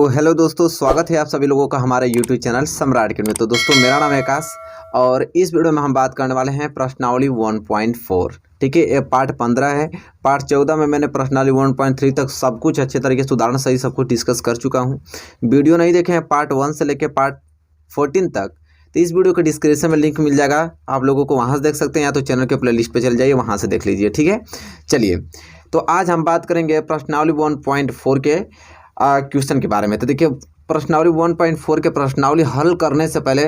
Hello दोस्तों, स्वागत है आप सभी लोगों का हमारे यूट्यूब चैनल सम्राट के में। तो दोस्तों, मेरा नाम है आकाश और इस वीडियो में हम बात करने वाले हैं प्रश्नावली 1.4। ठीक है, ये पार्ट 15 है। पार्ट 14 में मैंने प्रश्नावली 1.3 तक सब कुछ अच्छे तरीके से उदाहरण सही सब कुछ डिस्कस कर चुका हूँ। वीडियो नहीं देखे हैं पार्ट 1 से लेकर पार्ट 14 तक, तो इस वीडियो के डिस्क्रिप्शन में लिंक मिल जाएगा, आप लोगों को वहाँ से देख सकते हैं, या तो चैनल के प्लेलिस्ट पे चले जाइए, वहाँ से देख लीजिए। ठीक है, चलिए तो आज हम बात करेंगे प्रश्नावली 1.4 के क्वेश्चन के बारे में। तो देखिए, प्रश्नावली 1.4 के प्रश्नावली हल करने से पहले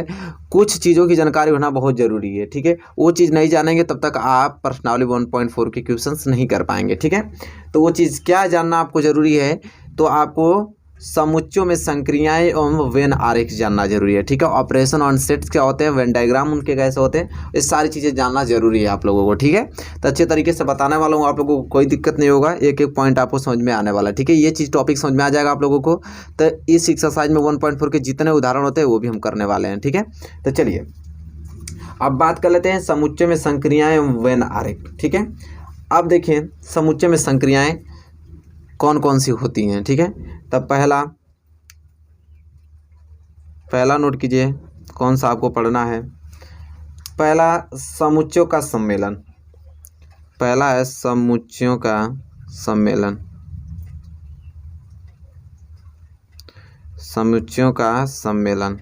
कुछ चीज़ों की जानकारी होना बहुत ज़रूरी है। ठीक है, वो चीज़ नहीं जानेंगे तब तक आप प्रश्नावली 1.4 के क्वेश्चंस नहीं कर पाएंगे। ठीक है, तो वो चीज़ क्या जानना आपको ज़रूरी है, तो आपको समुच्चयों में संक्रियाएं एवं वेन आरेख जानना जरूरी है। ठीक है, ऑपरेशन ऑन सेट्स क्या होते हैं, वेन डायग्राम उनके कैसे होते हैं, ये सारी चीज़ें जानना जरूरी है आप लोगों को। ठीक है, तो अच्छे तरीके से बताने वाला हूँ, आप लोगों को कोई दिक्कत नहीं होगा, एक एक पॉइंट आपको समझ में आने वाला है। ठीक है, ये चीज़ टॉपिक समझ में आ जाएगा आप लोगों को। तो इस एक्सरसाइज में 1.4 के जितने उदाहरण होते हैं वो भी हम करने वाले हैं। ठीक है, तो चलिए अब बात कर लेते हैं समुच्चय में संक्रियाएं एवं वेन आरेख। ठीक है, अब देखिए समुच्चय में संक्रियाएं कौन कौन सी होती हैं। ठीक है, तब पहला नोट कीजिए कौन सा आपको पढ़ना है। पहला समुच्चयों का सम्मेलन, पहला है समुच्चयों का सम्मेलन। समुच्चयों का सम्मेलन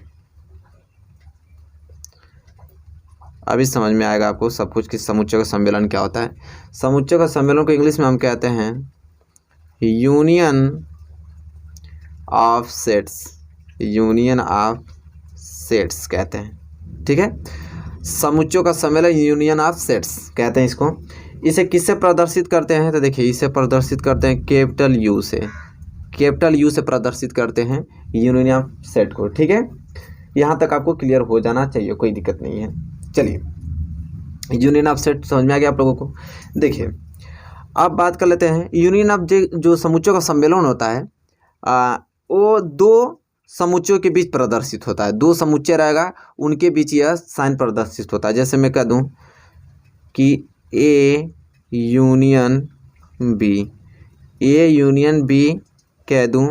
अभी समझ में आएगा आपको सब कुछ कि समुच्चयों का सम्मेलन क्या होता है। समुच्चयों का सम्मेलन को इंग्लिश में हम कहते हैं union of sets, union of sets कहते हैं। ठीक है, समुच्चयों का सम्मेलन यूनियन ऑफ सेट्स कहते हैं इसको। इसे किससे प्रदर्शित करते हैं, तो देखिए इसे प्रदर्शित करते हैं कैपिटल यू से, कैपिटल यू से प्रदर्शित करते हैं यूनियन ऑफ सेट को। ठीक है, यहाँ तक आपको क्लियर हो जाना चाहिए, कोई दिक्कत नहीं है। चलिए, यूनियन ऑफ सेट समझ में आ गया आप लोगों को। देखिए अब बात कर लेते हैं यूनियन ऑफ जो समुच्चयों का सम्मेलन होता है वो दो समुच्चयों के बीच प्रदर्शित होता है। दो समुच्चय रहेगा, उनके बीच यह साइन प्रदर्शित होता है। जैसे मैं कह दूं कि A union B, A union B कह दूं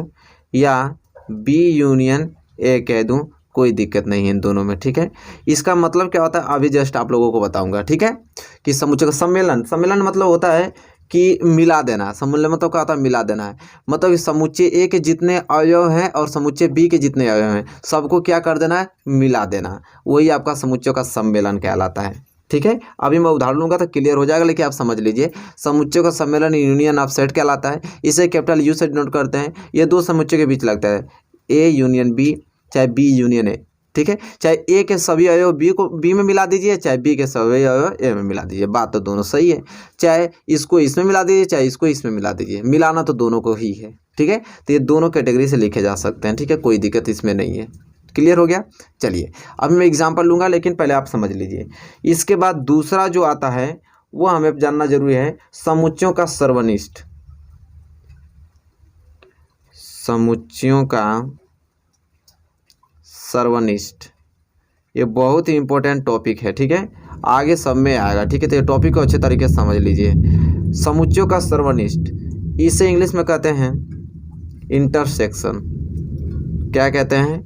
या बी यूनियन ए कह दूं, कोई दिक्कत नहीं है इन दोनों में। ठीक है, इसका मतलब क्या होता है अभी जस्ट आप लोगों को बताऊंगा। ठीक है, कि समुच्चय का सम्मेलन, सम्मेलन मतलब होता है कि मिला देना। सम्मेलन मतलब क्या होता है, मिला देना है। मतलब कि समुच्चय ए के जितने अवयव हैं और समुच्चय बी के जितने अवयव हैं सबको क्या कर देना है, मिला देना। वही आपका समुच्चय का सम्मेलन कहलाता है। ठीक है, अभी मैं उदाहरण लूंगा तो क्लियर हो जाएगा, लेकिन आप समझ लीजिए समुच्चय का सम्मेलन यूनियन ऑफ सेट कहलाता है। इसे कैपिटल यू से डिनोट करते हैं। ये दो समुच्चय के बीच लगता है, ए यूनियन बी चाहे बी यूनियन ए। ठीक है, चाहे ए के सभी अवयव बी को बी में मिला दीजिए, चाहे बी के सभी अवयव ए में मिला दीजिए, बात तो दोनों सही है। चाहे इसको इसमें मिला दीजिए, चाहे इसको इसमें मिला दीजिए, मिलाना तो दोनों को ही है। ठीक है, तो ये दोनों कैटेगरी से लिखे जा सकते हैं। ठीक है, कोई दिक्कत इसमें नहीं है। क्लियर हो गया। चलिए अब मैं एग्जाम्पल लूँगा, लेकिन पहले आप समझ लीजिए। इसके बाद दूसरा जो आता है वो हमें जानना जरूरी है, समुच्चयों का सर्वनिष्ठ। समुच्चयों का सर्वनिष्ठ, ये बहुत ही इंपॉर्टेंट टॉपिक है। ठीक है, आगे सब में आएगा। ठीक है, तो ये टॉपिक को अच्छे तरीके से समझ लीजिए। समुच्चयों का सर्वनिष्ठ, इसे इंग्लिश में कहते हैं इंटरसेक्शन। क्या कहते हैं,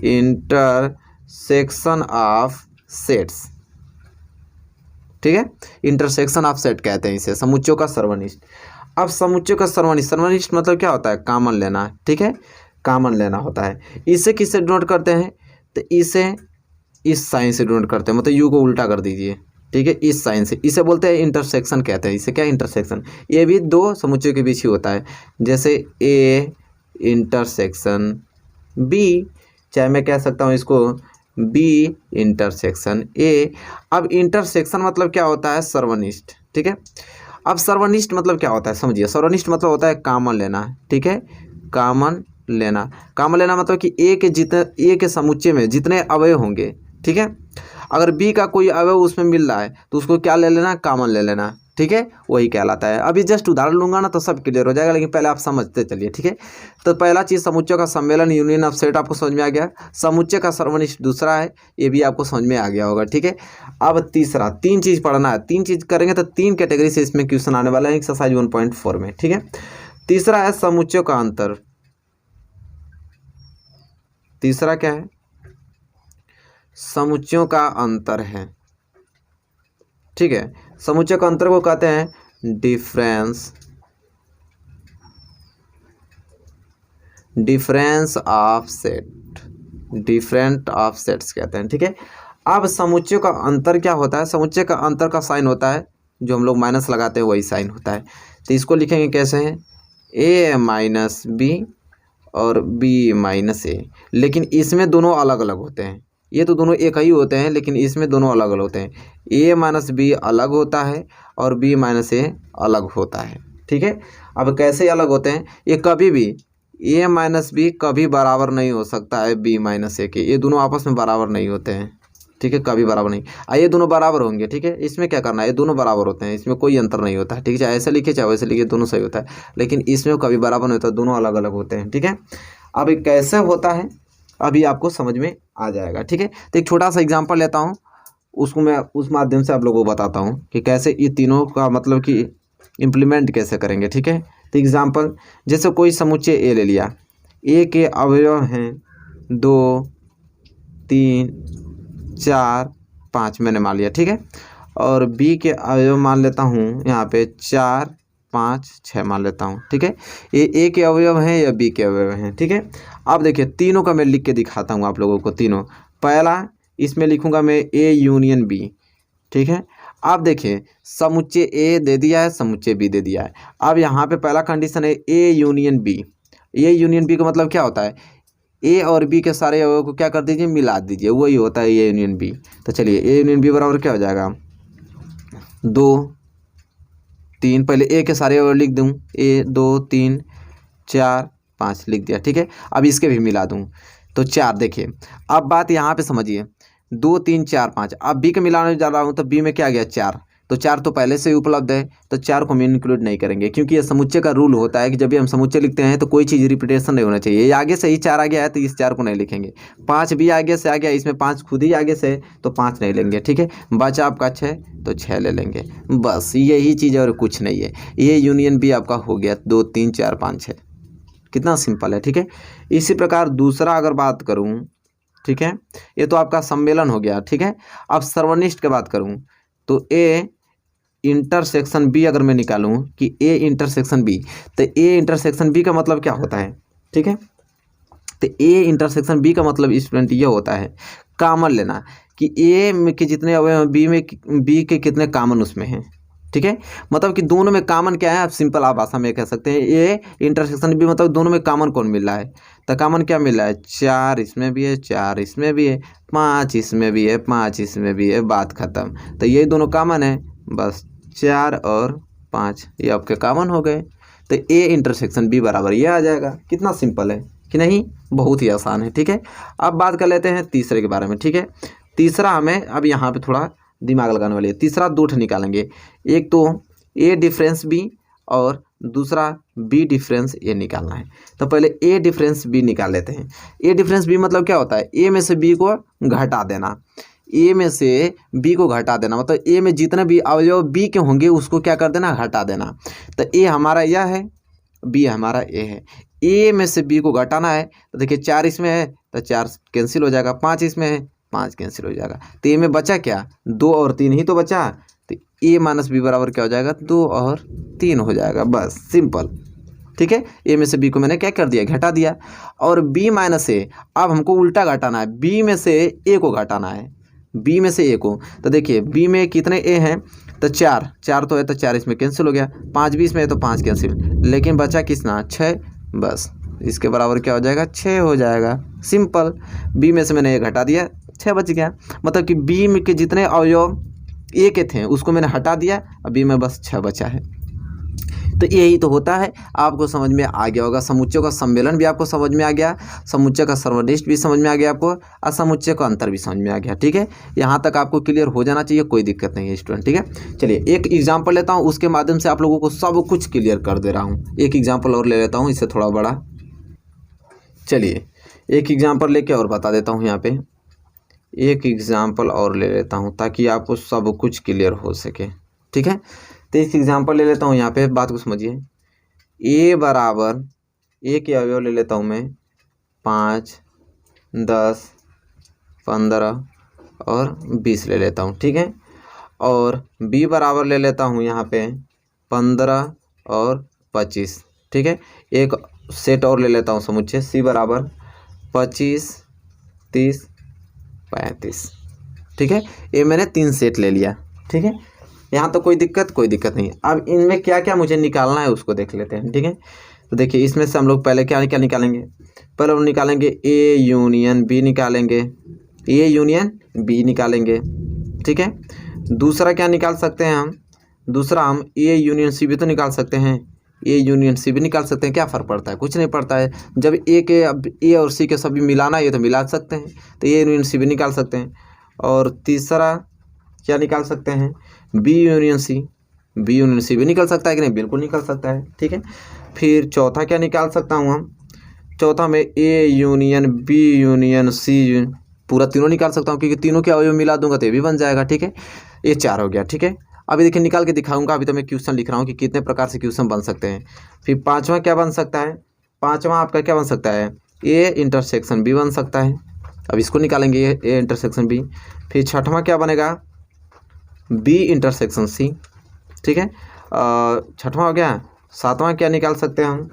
इंटरसेक्शन ऑफ सेट्स। ठीक है, इंटरसेक्शन ऑफ सेट कहते हैं इसे, समुच्चयों का सर्वनिष्ठ। अब समुच्चयों का सर्वनिष्ठ, सर्वनिष्ठ मतलब क्या होता है, कॉमन लेना। ठीक है, कॉमन लेना होता है। इसे किससे डिनोट करते हैं, तो इसे इस साइन से डिनोट करते हैं, मतलब यू को उल्टा कर दीजिए। ठीक है, इस साइन से, इसे बोलते हैं इंटरसेक्शन कहते हैं। इसे क्या, इंटरसेक्शन। ये भी दो समुच्चयों के बीच ही होता है, जैसे ए इंटरसेक्शन बी, चाहे मैं कह सकता हूँ इसको बी इंटरसेक्शन ए। अब इंटरसेक्शन मतलब क्या होता है, सर्वनिष्ठ। ठीक है, अब सर्वनिष्ठ मतलब क्या होता है समझिए। सर्वनिष्ठ मतलब होता है कॉमन लेना। ठीक है, कॉमन लेना। कॉमन लेना मतलब कि ए के समुच्चय में जितने अवयव होंगे, ठीक है, अगर बी का कोई अवयव उसमें मिल रहा है तो उसको क्या ले लेना, कॉमन ले लेना। ठीक है, वही कहलाता है। अभी जस्ट उदाहरण लूंगा ना तो सब क्लियर हो जाएगा, लेकिन पहले आप समझते चलिए। ठीक है, तो पहला चीज़ समुच्चय का सम्मेलन यूनियन ऑफ सेट आपको समझ में आ गया। समुच्चय का सर्वनिष्ठ दूसरा है, ये भी आपको समझ में आ गया होगा। ठीक है, अब तीसरा, तीन चीज़ पढ़ना है। तीन चीज़ करेंगे तो तीन कैटेगरी से इसमें क्वेश्चन आने वाला है एक्सरसाइज 1.4 में। ठीक है, तीसरा है समुच्चयों का अंतर। तीसरा क्या है, समुच्चयों का अंतर है। ठीक है, समुच्चय का अंतर को कहते हैं difference of set, different of sets कहते हैं। ठीक है, अब समुच्चय का अंतर क्या होता है, समुच्चय का अंतर का साइन होता है जो हम लोग माइनस लगाते हैं वही साइन होता है। तो इसको लिखेंगे कैसे हैं, a माइनस बी और b माइनस ए, लेकिन इसमें दोनों अलग अलग होते हैं। ये तो दोनों एक ही होते हैं लेकिन इसमें दोनों अलग अलग होते हैं। a माइनस बी अलग होता है और b माइनस ए अलग होता है। ठीक है, अब कैसे अलग होते हैं, ये कभी भी a माइनस बी कभी बराबर नहीं हो सकता है b माइनस ए के, ये दोनों आपस में बराबर नहीं होते हैं। ठीक है, कभी बराबर नहीं, ये दोनों बराबर होंगे। ठीक है, इसमें क्या करना है, ये दोनों बराबर होते हैं, इसमें कोई अंतर नहीं होता है। ठीक है, चाहे ऐसे लिखे चाहे वैसे लिखे दोनों सही होता है, लेकिन इसमें कभी बराबर नहीं होता, दोनों अलग अलग होते हैं। ठीक है, अब ये कैसे होता है अभी आपको समझ में आ जाएगा। ठीक है, तो एक छोटा सा एग्जाम्पल लेता हूँ, उसको मैं उस माध्यम से आप लोगों को बताता हूँ कि कैसे ये तीनों का मतलब कि इम्प्लीमेंट कैसे करेंगे। ठीक है, तो एग्जाम्पल, जैसे कोई समुच्चय ए ले लिया, ए के अवयव हैं 2 3 4 5 मैंने मान लिया। ठीक है, और बी के अवयव मान लेता हूँ यहाँ पे 4 5 6 मान लेता हूँ। ठीक है, ये ए के अवयव हैं या बी के अवयव हैं। ठीक है, अब देखिए तीनों का मैं लिख के दिखाता हूँ आप लोगों को तीनों। पहला इसमें लिखूँगा मैं ए यूनियन बी। ठीक है, अब देखिए समुच्चय ए दे दिया है, समुच्चय बी दे दिया है। अब यहाँ पे पहला कंडीशन है A union B. A union B का मतलब क्या होता है, ए और बी के सारे अवयव को क्या कर दीजिए, मिला दीजिए, वही होता है ए यूनियन बी। तो चलिए ए यूनियन बी बराबर क्या हो जाएगा, 2 3, पहले ए के सारे अवयव लिख दूँ, ए 2 3 4 5 लिख दिया। ठीक है, अब इसके भी मिला दूँ तो 4। देखिए अब बात यहाँ पे समझिए, 2 3 4 5, अब बी के मिलाने जा रहा हूँ तो बी में क्या गया 4, तो 4 तो पहले से ही उपलब्ध है, तो 4 को हम इंक्लूड नहीं करेंगे, क्योंकि ये समुच्चय का रूल होता है कि जब भी हम समुच्चय लिखते हैं तो कोई चीज़ रिपीटेशन नहीं होना चाहिए। ये आगे से ही 4 आ गया है तो इस 4 को नहीं लिखेंगे। 5 भी आगे से आ गया, इसमें 5 खुद ही आगे से तो 5 नहीं लेंगे। ठीक है, बचा आपका 6 तो 6 ले लेंगे, बस यही चीज़ और कुछ नहीं है। ये यूनियन भी आपका हो गया 2 3 4 5 6, कितना सिंपल है। ठीक है, इसी प्रकार दूसरा अगर बात करूँ, ठीक है, ये तो आपका सम्मेलन हो गया। ठीक है, अब सर्वनिष्ठ की बात करूँ तो ए इंटरसेक्शन बी अगर मैं निकालूं कि ए इंटरसेक्शन बी, तो ए इंटरसेक्शन बी का मतलब क्या होता है। ठीक है, तो ए इंटरसेक्शन बी का मतलब स्टूडेंट ये होता है कॉमन लेना, कि ए में के जितने अवयव हैं बी में बी के कितने कॉमन उसमें हैं। ठीक है, मतलब कि दोनों में कॉमन क्या है, आप सिंपल आप भाषा में कह सकते हैं ए इंटरसेक्शन बी मतलब दोनों में कॉमन कौन मिल रहा है, तो कॉमन क्या मिल रहा है, 4 इसमें भी है 4 इसमें भी है 5 इसमें भी है 5 इसमें भी है, बात खत्म। तो यही दोनों कॉमन है, बस 4 और 5 ये आपके कॉमन हो गए, तो ए इंटरसेक्शन बी बराबर ये आ जाएगा। कितना सिंपल है कि नहीं, बहुत ही आसान है। ठीक है, अब बात कर लेते हैं तीसरे के बारे में। ठीक है, तीसरा हमें अब यहाँ पे थोड़ा दिमाग लगाने वाली है। तीसरा 2 निकालेंगे, एक तो ए डिफरेंस बी और दूसरा बी डिफरेंस ए निकालना है। तो पहले ए डिफरेंस बी निकाल लेते हैं। ए डिफरेंस बी मतलब क्या होता है, ए में से बी को घटा देना, ए में से बी को घटा देना, मतलब ए में जितने भी अवयव बी के होंगे उसको क्या कर देना, हटा देना। तो ए हमारा यह है, बी हमारा ए है, ए में से बी को घटाना है। तो देखिए 4 इसमें है तो 4 कैंसिल हो जाएगा, 5 इसमें है 5 कैंसिल हो जाएगा, तो ए में बचा क्या, 2 और 3 ही तो बचा। तो ए माइनस बी बराबर क्या हो जाएगा, 2 और 3 हो जाएगा, बस सिंपल। ठीक है, ए में से बी को मैंने क्या कर दिया, घटा दिया। और बी माइनस ए, अब हमको उल्टा घटाना है, बी में से ए को घटाना है, बी में से ए को। तो देखिए बी में कितने ए हैं, तो 4 तो है, तो 4 इसमें कैंसिल हो गया, 5 भी इसमें है तो 5 कैंसिल, लेकिन बचा कितना 6, बस इसके बराबर क्या हो जाएगा, 6 हो जाएगा, सिंपल। बी में से मैंने ए घटा दिया, 6 बच गया, मतलब कि बी में के जितने अवयव ए के थे उसको मैंने हटा दिया, अब बी में बस 6 बचा है। तो यही तो होता है, आपको समझ में आ गया होगा। समुच्चय का सम्मेलन भी आपको समझ में आ गया, समुच्चय का सर्वनिष्ठ भी समझ में आ गया आपको, और समुच्चय का अंतर भी समझ में आ गया। ठीक है, यहाँ तक आपको क्लियर हो जाना चाहिए, कोई दिक्कत नहीं है स्टूडेंट। ठीक है, चलिए एक एग्जाम्पल लेता हूँ, उसके माध्यम से आप लोगों को सब कुछ क्लियर कर दे रहा हूँ। एक एग्जाम्पल और ले लेता हूँ, इससे थोड़ा बड़ा। चलिए एक एग्जाम्पल लेके और बता देता हूँ, यहाँ पे एक एग्जाम्पल और ले लेता हूँ ताकि आपको सब कुछ क्लियर हो सके। ठीक है, तो एक एग्जाम्पल ले लेता हूँ, यहाँ पे बात को समझिए। ए बराबर, ए के अवयव ले लेता हूँ मैं 5 10, 15 और 20 ले लेता हूँ, ठीक है। और b बराबर ले लेता हूँ यहाँ पे 15 और 25, ठीक है। एक सेट और ले लेता हूँ समुच्चय c बराबर 25, 30, 35, ठीक है। ये मैंने 3 सेट ले लिया, ठीक है। यहाँ तो कोई दिक्कत नहीं। अब इनमें क्या क्या मुझे निकालना है उसको देख लेते हैं, ठीक है। तो देखिए इसमें से हम लोग पहले क्या क्या निकालेंगे, पहले हम निकालेंगे A यूनियन B निकालेंगे, A यूनियन B निकालेंगे, ठीक है। दूसरा क्या निकाल सकते हैं हम, दूसरा हम A यूनियन C भी तो निकाल सकते हैं, A यूनियन C भी निकाल सकते हैं। क्या फ़र्क पड़ता है, कुछ नहीं पड़ता है। जब A और C के सभी मिलाना है तो मिला सकते हैं, तो A यूनियन C भी निकाल सकते हैं। और तीसरा क्या निकाल सकते हैं, B यूनियन C भी निकल सकता है कि नहीं, बिल्कुल निकल सकता है, ठीक है। फिर चौथा क्या निकाल सकता हूँ हम, चौथा में A union B union C पूरा तीनों निकाल सकता हूँ, क्योंकि तीनों के अवयव मिला दूंगा तो ये भी बन जाएगा, ठीक है। ये 4 हो गया, ठीक है। अभी देखिए निकाल के दिखाऊंगा, अभी तो मैं क्वेश्चन लिख रहा हूँ कि कितने प्रकार से क्वेश्चन बन सकते हैं। फिर पाँचवा क्या बन सकता है, पाँचवा आपका क्या बन सकता है, A इंटरसेक्शन B बन सकता है। अब इसको निकालेंगे A इंटरसेक्शन B। फिर छठवां क्या बनेगा, B इंटरसेक्शन C, ठीक है। छठवां हो गया। सातवां क्या निकाल सकते हैं हम,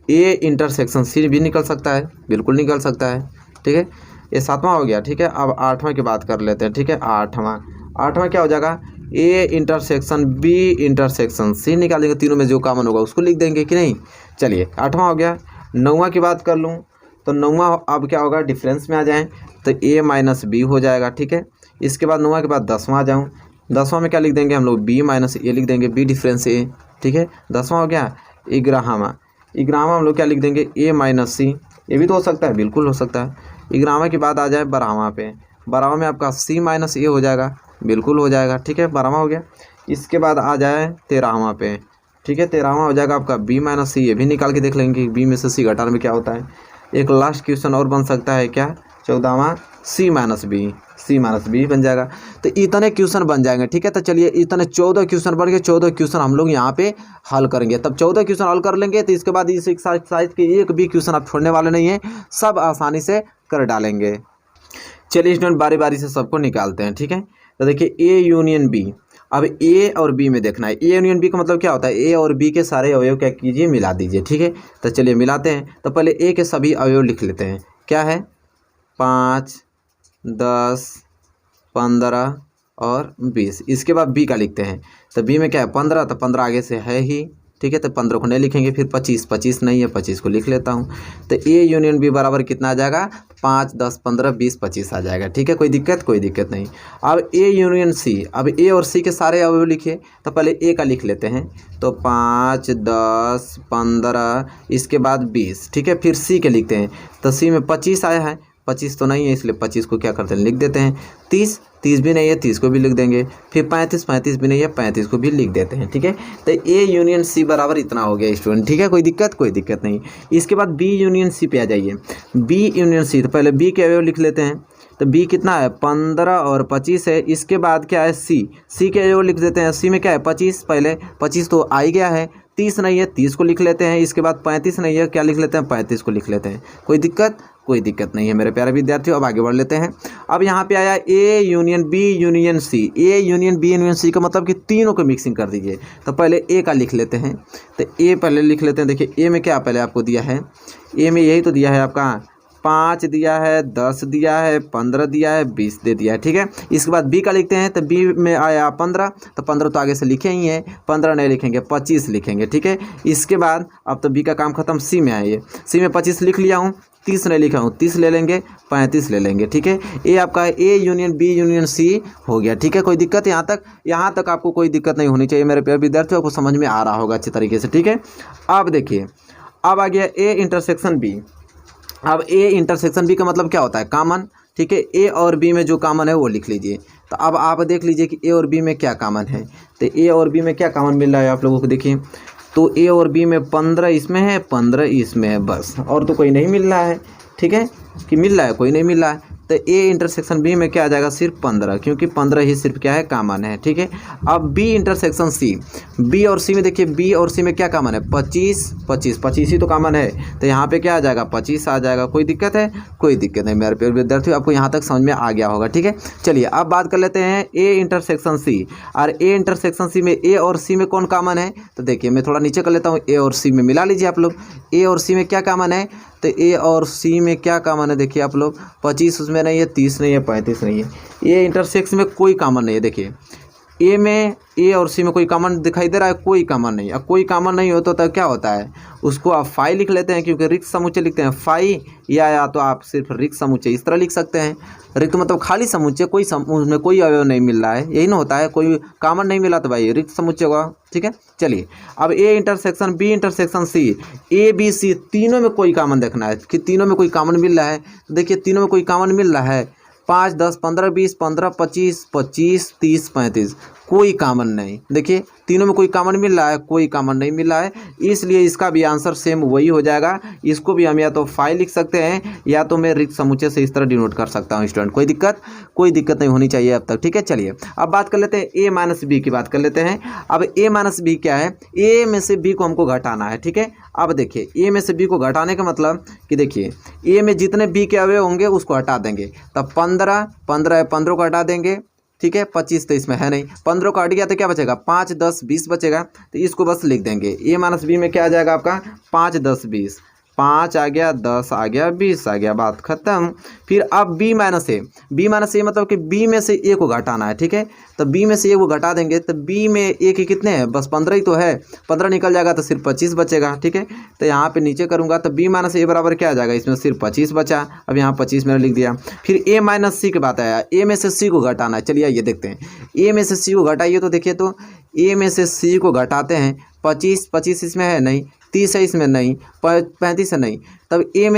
A इंटरसेक्शन C भी निकल सकता है, बिल्कुल निकल सकता है, ठीक है। ये सातवां हो गया, ठीक है। अब आठवां की बात कर लेते हैं, ठीक है। आठवां क्या हो जाएगा, A intersection B intersection C निकालेंगे, तीनों में जो कॉमन होगा उसको लिख देंगे कि नहीं। चलिए आठवां हो गया। नौवां की बात कर लूँ तो नौवां अब क्या होगा, डिफरेंस में आ जाएँ तो A माइनस B हो जाएगा, ठीक है। इसके बाद नौवां के बाद 10वां आ जाऊँ, 10वां में क्या लिख देंगे हम लोग, B माइनस A लिख देंगे, B डिफरेंस A, ठीक है। 10वां हो गया। 11वां हम लोग क्या लिख देंगे, A माइनस C, ये भी तो हो सकता है, बिल्कुल हो सकता है। 11वां के बाद आ जाए 12वां पे, 12वां में आपका C माइनस A हो जाएगा, बिल्कुल हो जाएगा, ठीक है। 12वां हो गया। इसके बाद आ जाए 13वां पे, ठीक है। 13वां हो जाएगा आपका B माइनस C, ये भी निकाल के देख लेंगे कि B में से C घटाने में क्या होता है। एक लास्ट क्वेश्चन और बन सकता है क्या, 14वां C माइनस B बन जाएगा। तो इतने क्वेश्चन बन जाएंगे, ठीक है। तो चलिए इतने 14 क्वेश्चन बन गए, 14 क्वेश्चन हम लोग यहाँ पे हल करेंगे। तब 14 क्वेश्चन हल कर लेंगे तो इसके बाद इस एक्सरसाइज के एक भी क्वेश्चन आप छोड़ने वाले नहीं हैं, सब आसानी से कर डालेंगे। चलिए स्टूडेंट बारी बारी से सबको निकालते हैं, ठीक है। तो देखिए A यूनियन B, अब A और B में देखना है। A यूनियन B का मतलब क्या होता है, A और B के सारे अवयव क्या कीजिए, मिला दीजिए, ठीक है। तो चलिए मिलाते हैं। तो पहले A के सभी अवयव लिख लेते हैं, क्या है, 5, 10, 15 और 20। इसके बाद B का लिखते हैं। तो B में क्या है, 15, तो 15 आगे से है ही, ठीक है। तो 15 को नहीं लिखेंगे। फिर 25 नहीं है, 25 को लिख लेता हूँ। तो A यूनियन B बराबर कितना आ जाएगा, 5, 10, 15, 20, 25 आ जाएगा, ठीक है। कोई दिक्कत नहीं। अब A यूनियन C, अब A और C के सारे अवयव लिखिए। तो पहले A का लिख लेते हैं, तो 5, 10, 15, इसके बाद 20, ठीक है। फिर C के लिखते हैं, तो C में 25 आया है, 25 तो नहीं है, इसलिए 25 को क्या करते हैं, लिख देते हैं। 30 भी नहीं है, 30 को भी लिख देंगे। फिर 35 भी नहीं है, 35 को भी लिख देते हैं, ठीक है। तो A यूनियन C बराबर इतना हो गया स्टूडेंट, ठीक है। कोई दिक्कत नहीं। इसके बाद B यूनियन C पे आ जाइए। B यूनियन C, तो पहले B के अवयव लिख लेते हैं। तो B कितना है, 15 और 25 है। इसके बाद क्या है, C के अवयव लिख देते हैं। C में क्या है, 25, पहले 25 तो आ ही गया है। 30 नहीं है, 30 को लिख लेते हैं। इसके बाद 35 नहीं है, क्या लिख लेते हैं, 35 को लिख लेते हैं। कोई दिक्कत नहीं है मेरे प्यारे विद्यार्थियों। अब आगे बढ़ लेते हैं। अब यहाँ पे आया A union B union C। A union B union C का मतलब कि तीनों को मिक्सिंग कर दीजिए। तो पहले A का लिख लेते हैं। तो A पहले लिख लेते हैं। देखिए A में क्या पहले आपको दिया है, A में यही तो दिया है आपका, 5 दिया है, 10 दिया है, 15 दिया है, 20 दे दिया है, ठीक है। इसके बाद B का लिखते हैं। तो B में आया 15, तो 15 तो आगे से लिखे ही हैं, 15 नहीं लिखेंगे, 25 लिखेंगे, ठीक है। इसके बाद अब तो B का काम खत्म, C में आइए। C में 25 लिख लिया हूँ, 30 नहीं लिखा हूँ, 30 ले लेंगे, 35 ले लेंगे, ठीक है। ये आपका A union B union C हो गया, ठीक है। कोई दिक्कत, यहाँ तक आपको कोई दिक्कत नहीं होनी चाहिए मेरे प्यारे विद्यार्थियों, आपको समझ में आ रहा होगा अच्छे तरीके से, ठीक है। अब देखिए, अब आ गया A इंटरसेक्शन B। अब A इंटरसेक्शन B का मतलब क्या होता है, कॉमन, ठीक है। A और B में जो कॉमन है वो लिख लीजिए। तो अब आप देख लीजिए कि A और B में क्या कॉमन है। तो A और B में क्या कॉमन मिल रहा है आप लोगों को, देखिए। तो A और B में 15 इसमें है, 15 इसमें है, बस और तो कोई नहीं मिल रहा है, ठीक है। कि मिल रहा है, कोई नहीं मिल रहा है। तो ए इंटरसेक्शन बी में क्या आ जाएगा सिर्फ 15, क्योंकि 15 ही सिर्फ क्या है कॉमन है। ठीक है, अब बी इंटरसेक्शन सी, बी और सी में देखिए बी और सी में क्या कॉमन है 25 25 25 ही तो कॉमन है, तो यहाँ पे क्या आ जाएगा 25 आ जाएगा। कोई दिक्कत है? कोई दिक्कत नहीं मेरे प्यारे विद्यार्थियों, आपको यहाँ तक समझ में आ गया होगा। ठीक है, चलिए अब बात कर लेते हैं ए इंटरसेक्शन सी, और ए इंटरसेक्शन सी में ए और सी में कौन कॉमन है, तो देखिए मैं थोड़ा नीचे कर लेता हूँ, ए और सी में मिला लीजिए आप लोग, ए और सी में क्या कॉमन है, तो ए और सी में क्या कॉमन है देखिए आप लोग, 25 उसमें नहीं है, 30 नहीं है, 35 नहीं है, ए इंटरसेक्शन में कोई कॉमन नहीं है। देखिए ए में ए और सी में कोई कॉमन दिखाई दे रहा है, कोई कॉमन नहीं। अब कोई कॉमन नहीं होता तो क्या होता है, उसको आप फाई लिख लेते हैं, क्योंकि रिक्त समुच्चय लिखते हैं फाई, या तो आप सिर्फ रिक्त समुच्चय इस तरह लिख सकते हैं। रिक्त मतलब खाली समुच्चय, कोई उसमें कोई अवयव नहीं मिल रहा है, यही ना होता है, कोई कॉमन नहीं मिला तो भाई रिक्त समुच्चय होगा। ठीक है, चलिए अब A intersection B intersection C, A B C तीनों में कोई कॉमन देखना है कि तीनों में कोई कॉमन मिल रहा है, तो देखिए तीनों में कोई कॉमन मिल रहा है, 5 10 15 20 15 25 25 30 35, कोई कॉमन नहीं। देखिए तीनों में कोई कॉमन मिल रहा है, कोई कॉमन नहीं मिल रहा है, इसलिए इसका भी आंसर सेम वही हो जाएगा। इसको भी हम या तो फाई लिख सकते हैं, या तो मैं रिक्त समुच्चय से इस तरह डिनोट कर सकता हूँ स्टूडेंट। कोई दिक्कत नहीं होनी चाहिए अब तक। ठीक है, चलिए अब बात कर लेते हैं ए माइनस बी की बात कर लेते हैं। अब ए माइनस बी क्या है, ए में से बी को हमको घटाना है। ठीक है, अब देखिए ए में से बी को घटाने का मतलब कि देखिए ए में जितने बी के अवयव होंगे उसको हटा देंगे, तब 15 15 को हटा देंगे। ठीक है, 25 तो इसमें है नहीं, 15 को हट गया तो क्या बचेगा 5 10 20 बचेगा, तो इसको बस लिख देंगे। ए माइनस बी में क्या आ जाएगा आपका 5 10 20, 5 आ गया 10 आ गया 20 आ गया, बात खत्म। फिर अब बी माइनस ए, बी माइनस ए मतलब कि बी में से ए को घटाना है। ठीक है, तो बी में से ए को घटा देंगे, तो बी में ए के कितने हैं, बस 15 ही तो है, 15 निकल जाएगा तो सिर्फ 25 बचेगा। ठीक है, तो यहाँ पे नीचे करूँगा तो बी माइनस ए बराबर क्या आ जाएगा, इसमें सिर्फ 25 बचा, अब यहाँ 25 मैंने लिख दिया। फिर ए माइनस सी की बात आया, ए में से सी को घटाना है। चलिए ये देखते हैं, ए में से सी को घटाइए, तो देखिए तो ए में से सी को घटाते हैं, 25 इसमें है नहीं, 30 है इसमें नहीं, 35 है नहीं, तब ए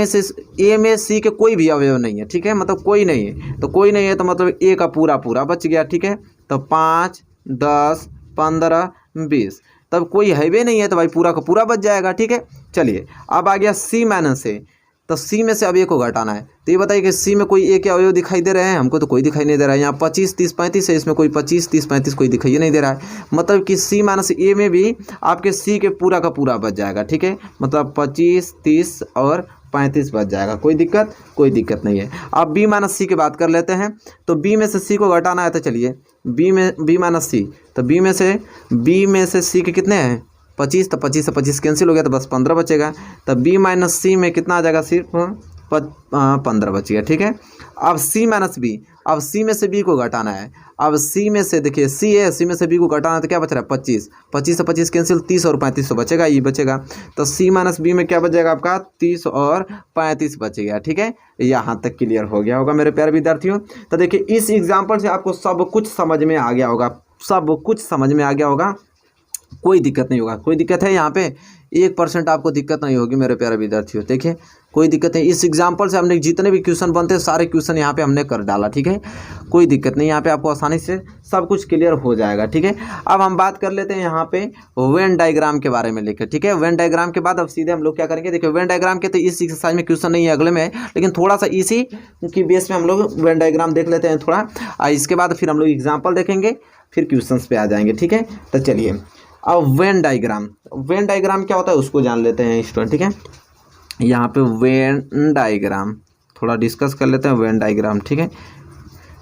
में सी के कोई भी अवयव नहीं है। ठीक है, मतलब कोई नहीं है, तो कोई नहीं है तो मतलब ए का पूरा बच गया। ठीक है, तो 5 10 15 20, तब कोई है भी नहीं है तो भाई पूरा का पूरा बच जाएगा। ठीक है, चलिए अब आ गया सी माइनस ए, तो सी में से अब ए को घटाना है, तो ये बताइए कि सी में कोई ए के अवयव दिखाई दे रहे हैं, हमको तो कोई दिखाई नहीं दे रहा है। यहाँ 25 30 35 है, इसमें कोई 25 30 35 कोई दिखाई नहीं दे रहा है, मतलब कि सी माइनस ए में भी आपके सी के पूरा का पूरा बच जाएगा। ठीक है, मतलब 25 30 और 35 बच जाएगा, कोई दिक्कत नहीं है। अब बी माइनस सी की बात कर लेते हैं, तो बी में से सी को घटाना है, तो चलिए बी माइनस सी, तो बी में से सी के कितने हैं 25, तो 25 से 25 कैंसिल हो गया, तो बस 15 बचेगा, तो बी माइनस सी में कितना आ जाएगा सिर्फ 15 बच गया। ठीक है, अब सी माइनस बी, अब सी में से बी को घटाना है, अब सी में से देखिए सी है, सी में से बी को घटाना है, तो क्या बच रहा है 25 25 से 25 कैंसिल, 30 और 35 तो बचेगा, ये बचेगा, तो सी माइनस बी में क्या बच जाएगा आपका 30 और 35 बचेगा। ठीक है, यहाँ तक क्लियर हो गया होगा मेरे प्यारे विद्यार्थियों। तो देखिए इस एग्जाम्पल से आपको सब कुछ समझ में आ गया होगा, कोई दिक्कत नहीं होगा। कोई दिक्कत है यहाँ पे 1% आपको दिक्कत नहीं होगी मेरे प्यारे विद्यार्थियों। देखिए कोई दिक्कत नहीं, इस एग्जाम्पल से हमने जितने भी क्वेश्चन बनते हैं सारे क्वेश्चन यहाँ पे हमने कर डाला। ठीक है, कोई दिक्कत नहीं, यहाँ पे आपको आसानी से सब कुछ क्लियर हो जाएगा। ठीक है, अब हम बात कर लेते हैं यहाँ पे वेन डायग्राम के बारे में लेकर। ठीक है, वेन डायग्राम के बाद अब सीधे हम लोग क्या करेंगे, देखिए वेन डायग्राम के तो इस एक्सरसाइज में क्वेश्चन नहीं है, अगले में है, लेकिन थोड़ा सा इसी की बेस में हम लोग वेन डायग्राम देख लेते हैं थोड़ा, इसके बाद फिर हम लोग एग्जाम्पल देखेंगे, फिर क्वेश्चन पे आ जाएंगे। ठीक है, तो चलिए अब वेन डायग्राम क्या होता है उसको जान लेते हैं स्टूडेंट। ठीक है, यहाँ पे वेन डायग्राम थोड़ा डिस्कस कर लेते हैं वेन डायग्राम। ठीक है,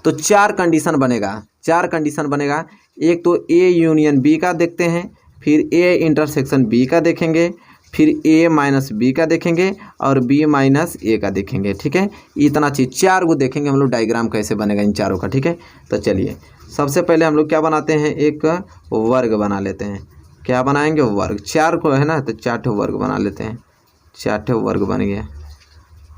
तो 4 कंडीशन बनेगा, एक तो ए यूनियन बी का देखते हैं, फिर ए इंटरसेक्शन बी का देखेंगे, फिर ए माइनस बी का देखेंगे, और बी माइनस ए का देखेंगे। ठीक है, इतना चीज़ 4 को देखेंगे हम लोग, डायग्राम कैसे बनेगा इन चारों का। ठीक है, तो चलिए सबसे पहले हम लोग क्या बनाते हैं, एक वर्ग बना लेते हैं। क्या बनाएंगे, वर्ग, 4 को है ना, तो 4 ठो वर्ग बना लेते हैं, 4 ठो वर्ग बन गया।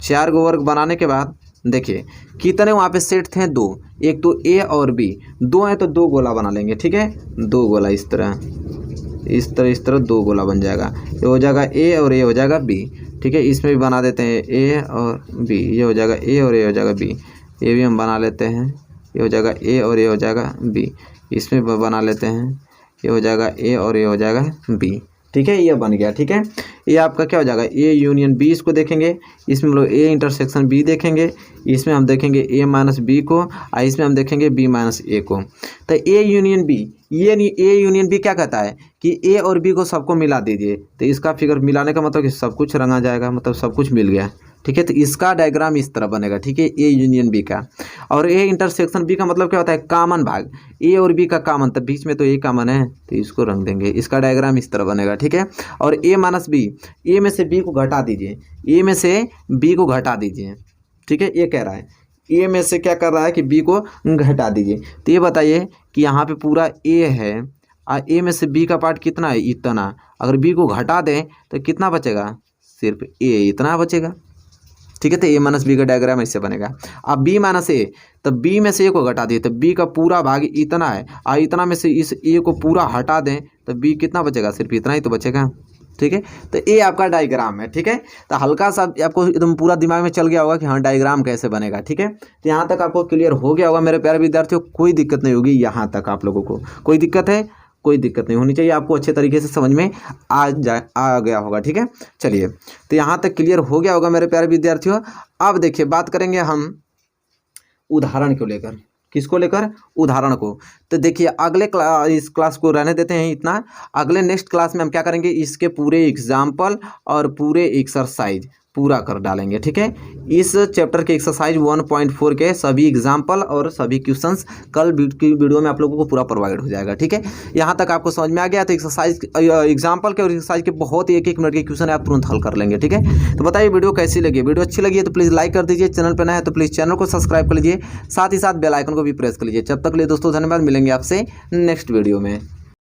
4 को वर्ग बनाने के बाद देखिए कितने वहाँ पे सेट थे, 2, एक तो ए और बी, 2 है तो 2 गोला बना लेंगे। ठीक है, 2 गोला इस तरह 2 गोला बन जाएगा, ये हो जाएगा ए और ये हो जाएगा बी। ठीक है, इसमें भी बना देते हैं ए और बी, ये हो जाएगा ए और ये हो जाएगा बी, ये भी हम बना लेते हैं, ये हो जाएगा ए और ये हो जाएगा बी, इसमें बना लेते हैं, ये हो जाएगा ए और ये हो जाएगा बी। ठीक है, ये बन गया। ठीक है, ये आपका क्या हो जाएगा, ए यूनियन बी, इसको देखेंगे, इसमें हम लोग ए इंटरसेक्शन बी देखेंगे, इसमें हम देखेंगे ए माइनस बी को, और इसमें हम देखेंगे बी माइनस ए को। तो ए यूनियन बी, ये ए यूनियन बी क्या कहता है कि ए और बी को सबको मिला दीजिए, तो इसका फिगर मिलाने का मतलब कि सब कुछ रंगा जाएगा, मतलब सब कुछ मिल गया। ठीक है, तो इसका डायग्राम इस तरह बनेगा। ठीक है, ए यूनियन बी का। और ए इंटरसेक्शन बी का मतलब क्या होता है, कॉमन भाग, ए और बी का कॉमन, तो बीच में तो ए कॉमन है, तो इसको रंग देंगे, इसका डायग्राम इस तरह बनेगा। ठीक है, और ए माइनस बी, ए में से बी को घटा दीजिए, ए में से बी को घटा दीजिए। ठीक है, ये कह रहा है ए में से क्या कर रहा है कि बी को घटा दीजिए। तो ये बताइए कि यहाँ पे पूरा ए है, और ए में से बी का पार्ट कितना है, इतना। अगर बी को घटा दें तो कितना बचेगा, सिर्फ ए इतना बचेगा। ठीक है, तो ए माइनस बी का डायग्राम ऐसे बनेगा। अब बी माइनस ए, तो बी में से ए को घटा दिए तो बी का पूरा भाग इतना है, और इतना में से इस ए को पूरा हटा दें तो बी कितना बचेगा, सिर्फ इतना ही तो बचेगा। ठीक है, तो ये आपका डायग्राम है। ठीक है, तो हल्का सा आपको एकदम पूरा दिमाग में चल गया होगा कि हाँ डायग्राम कैसे बनेगा। ठीक है, तो यहाँ तक आपको क्लियर हो गया होगा मेरे प्यारे विद्यार्थियों, कोई दिक्कत नहीं होगी। यहाँ तक आप लोगों को कोई दिक्कत है, कोई दिक्कत नहीं होनी चाहिए, आपको अच्छे तरीके से समझ में आ गया होगा। ठीक है, चलिए, तो यहाँ तक क्लियर हो गया होगा मेरे प्यारे विद्यार्थियों। अब देखिए, बात करेंगे हम उदाहरण को लेकर। किसको लेकर, उदाहरण को। तो देखिए, अगले इस क्लास को रहने देते हैं इतना, अगले नेक्स्ट क्लास में हम क्या करेंगे, इसके पूरे एग्जाम्पल और पूरे एक्सरसाइज पूरा कर डालेंगे। ठीक है, इस चैप्टर के एक्सरसाइज 1.4 के सभी एग्जाम्पल और सभी क्वेश्चंस कल की वीडियो में आप लोगों को पूरा प्रोवाइड हो जाएगा। ठीक है, यहाँ तक आपको समझ में आ गया, तो एक्सरसाइज एग्जाम्पल के और एक्सरसाइज के बहुत ही 1-1 मिनट के क्वेश्चन है, आप तुरंत हल कर लेंगे। ठीक है, तो बताइए वीडियो कैसी लगी। वीडियो अच्छी लगी है तो प्लीज़ लाइक कर दीजिए, चैनल पर नया है तो प्लीज़ चैनल को सब्सक्राइब कर लीजिए, साथ ही साथ बेल आइकन को भी प्रेस कर लीजिए। जब तक लिए दोस्तों धन्यवाद, मिलेंगे आपसे नेक्स्ट वीडियो में।